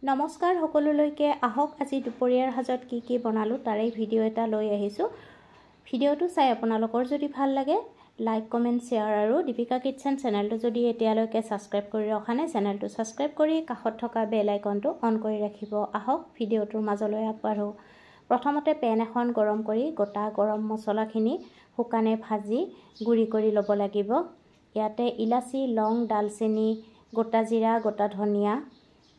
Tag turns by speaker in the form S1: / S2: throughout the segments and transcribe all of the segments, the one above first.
S1: নমস্কাৰ সকলোলৈকে আহক আজি দুপৰীয়াৰ হাজত কি বনালো তাৰে ভিডিও এটা লৈ আহিছো ভিডিওটো চাই আপোনালোকৰ যদি ভাল লাগে লাইক কমেন্ট শেয়াৰ আৰু দীপিকা কিচেন চেনেলটো যদি এতিয়ালৈকে সাবস্ক্ৰাইব কৰি ৰখা নাই চেনেলটো সাবস্ক্ৰাইব কৰি কাষত থকা বেল আইকনটো অন কৰি ৰাখিব আহক ভিডিওটোৰ মাজলৈ আগবাঢ়ো প্ৰথমতে পেন এখন গৰম কৰি গোটা গৰম মছলাখিনি শুকানে ভাজি গুৰি কৰি ল'ব লাগিব ইয়াতে ইলাচি লং ডালচেনি গোটা জিৰা গোটা ধনিয়া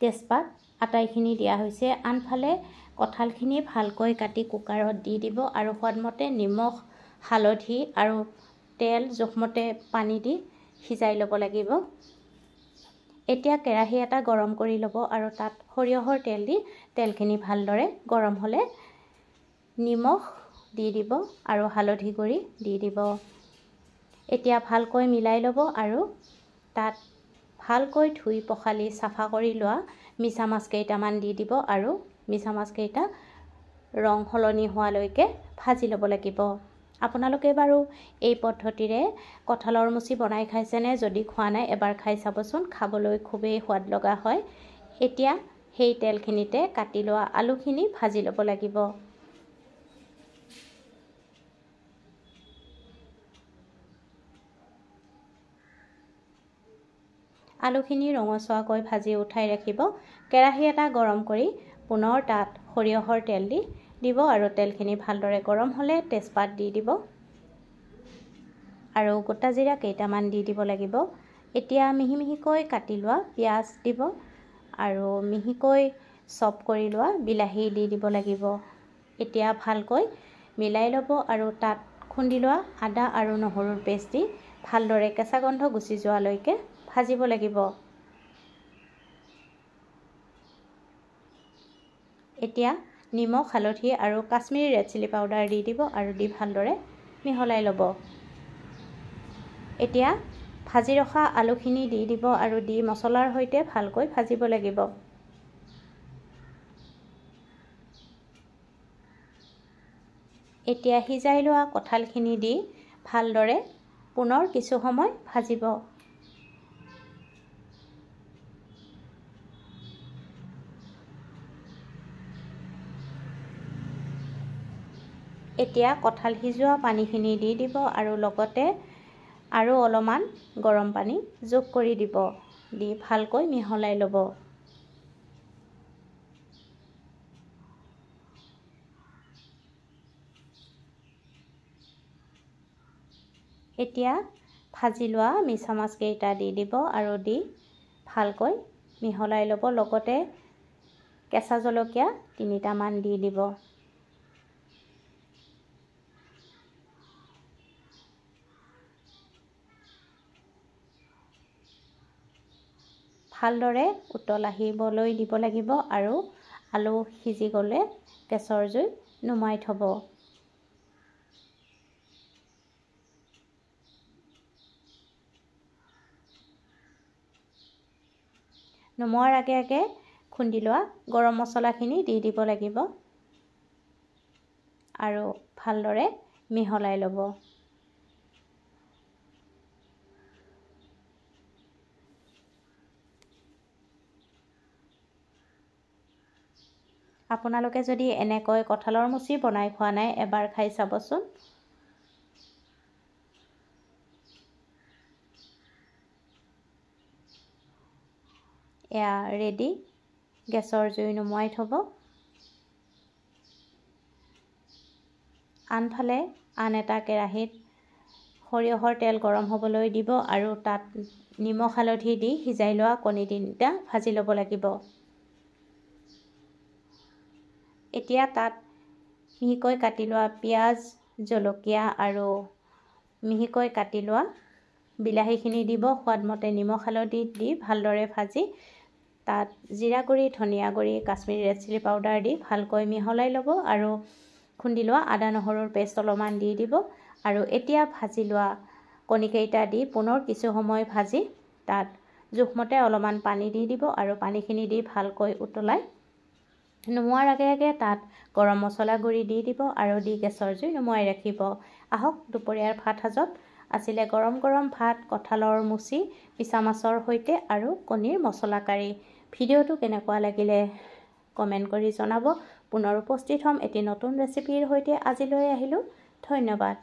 S1: তেজপাত আটাইখিনি দিয়া হৈছে আনফালে কঁঠালখিনি ভালকৈ কাটি কুকাৰত দি দিব আৰু সোৱাদমতে নিমখ হালধি আৰু তেল জোখমতে পানী দি সিজাই ল'ব লাগিব এতিয়া কেৰাহী এটা গৰম কৰি ল'ব আৰু তাত সৰিয়হৰ তেল দি তেলখিনি ভালদৰে গৰম হ'লে নিমখ দি দিব আৰু হালধি গুৰি দি দিব এতিয়া ভালকৈ মিলাই ল'ব আৰু তাত ভালকৈ ধুই পখালি সাফা কৰি লোৱা মিছা মাছ কেইটামান দি দিব আৰু মিছা মাছ কেইটা ৰং হলনি হোৱালৈকে ভাজি ল'ব লাগিব আপোনালোকে বাৰু এই পদ্ধতিৰে কঁঠালৰ মুচি বনাই খাইছেনে যদি খোৱা নাই এবাৰ খাই চাবচোন খাবলৈ খুবেই সোৱাদ লগা হয় এতিয়া সেই তেলখিনিতে কাটি লোৱা আলুখিনি ভাজি ল'ব লাগিব আলুখিনি ৰঙচুৱাকৈ ভাজি উঠাই ৰাখিব কেৰাহী এটা গৰম কৰি পুনৰ তাত সৰিয়হৰ তেল দি দিব আৰু তেলখিনি ভালদৰে গৰম হ'লে তেজপাত দি দিব আৰু গোটা জিৰা কেইটামান দি দিব লাগিব এতিয়া মিহিকৈ কাটি লোৱা পিয়াজ দিব আৰু মিহিকৈ চপ কৰি লোৱা বিলাহী দি দিব লাগিব এতিয়া ভালকৈ মিলাই ল'ব আৰু তাত খুন্দি লোৱা আদা আৰু নহৰুৰ পেষ্ট দি ভালদৰে কেঁচা গন্ধ গুচি যোৱালৈকে ভাজিব লাগিব এতিয়া নিমখ হালধি আৰু কাশ্মীৰী ৰেড চিলি পাউডাৰ দি দিব আৰু দি ভালদৰে মিহলাই ল'ব এতিয়া ভাজি ৰখা আলুখিনি দি দিব আৰু দি মছলাৰ সৈতে ভালকৈ ভাজিব লাগিব এতিয়া সিজাই লোৱা কঁঠালখিনি দি ভালদৰে পুনৰ কিছু সময় ভাজিব এতিয়া কঁঠাল সিজোৱা পানীখিনি দি দিব আৰু লগতে আৰু অলপমান গৰম পানী যোগ কৰি দিব দি ভালকৈ মিহলাই ল'ব এতিয়া ভাজি লোৱা মিছা মাছ কেইটা দি দিব আৰু দি ভালকৈ মিহলাই ল'ব লগতে কেঁচা জলকীয়া 3টামান দি দিব ভালদৰে উতল আহিবলৈ দিব লাগিব আৰু আলু সিজি গ'লে গেছৰ জুই নুমাই থ'ব নুমোৱাৰ আগে খুন্দি লোৱা গৰম মছলাখিনি দি দিব লাগিব আৰু ভালদৰে মিহলাই ল'ব আপোনালোকে যদি এনেকৈ কঁঠালৰ মুচি বনাই খোৱা নাই এবাৰ খাই চাবচোন এয়া ৰেডি গেছৰ জুই নুমুৱাই থ'ব আনফালে আন এটা কেৰাহীত সৰিয়হৰ তেল গৰম হ'বলৈ দিব আৰু তাত নিমখ হালধি দি সিজাই লোৱা কণী 3টা ভাজি ল'ব লাগিব এতিয়া তাত মিহিকৈ কাটি লোৱা পিয়াজ জলকীয়া আৰু মিহিকৈ কাটি লোৱা বিলাহীখিনি দিব সোৱাদমতে নিমখ হালধি দি ভালদৰে ভাজি তাত জিৰা গুৰি ধনিয়া গুৰি কাশ্মীৰী ৰেড চিলি পাউডাৰ দি ভালকৈ মিহলাই ল'ব আৰু খুন্দি লোৱা আদা নহৰুৰ পেষ্ট অলপমান দি দিব আৰু এতিয়া ভাজি লোৱা কণীকেইটা দি পুনৰ কিছু সময় ভাজি তাত জোখমতে অলপমান পানী দি দিব আৰু পানীখিনি দি ভালকৈ উতলাই নুমুৱাৰ আগে তাত গৰম মছলা গুৰি দি দিব আৰু দি গেছৰ জুই নুমুৱাই ৰাখিব আহক দুপৰীয়াৰ ভাত সাজত আছিলে গৰম ভাত কঁঠালৰ মুচি পিছা মাছৰ সৈতে আৰু কণীৰ মছলা কাৰি ভিডিঅ'টো কেনেকুৱা লাগিলে কমেণ্ট কৰি জনাব। পুনৰ উপস্থিত হ'ম এটি নতুন ৰেচিপিৰ সৈতে। আজিলৈ আহিলোঁ, ধন্যবাদ।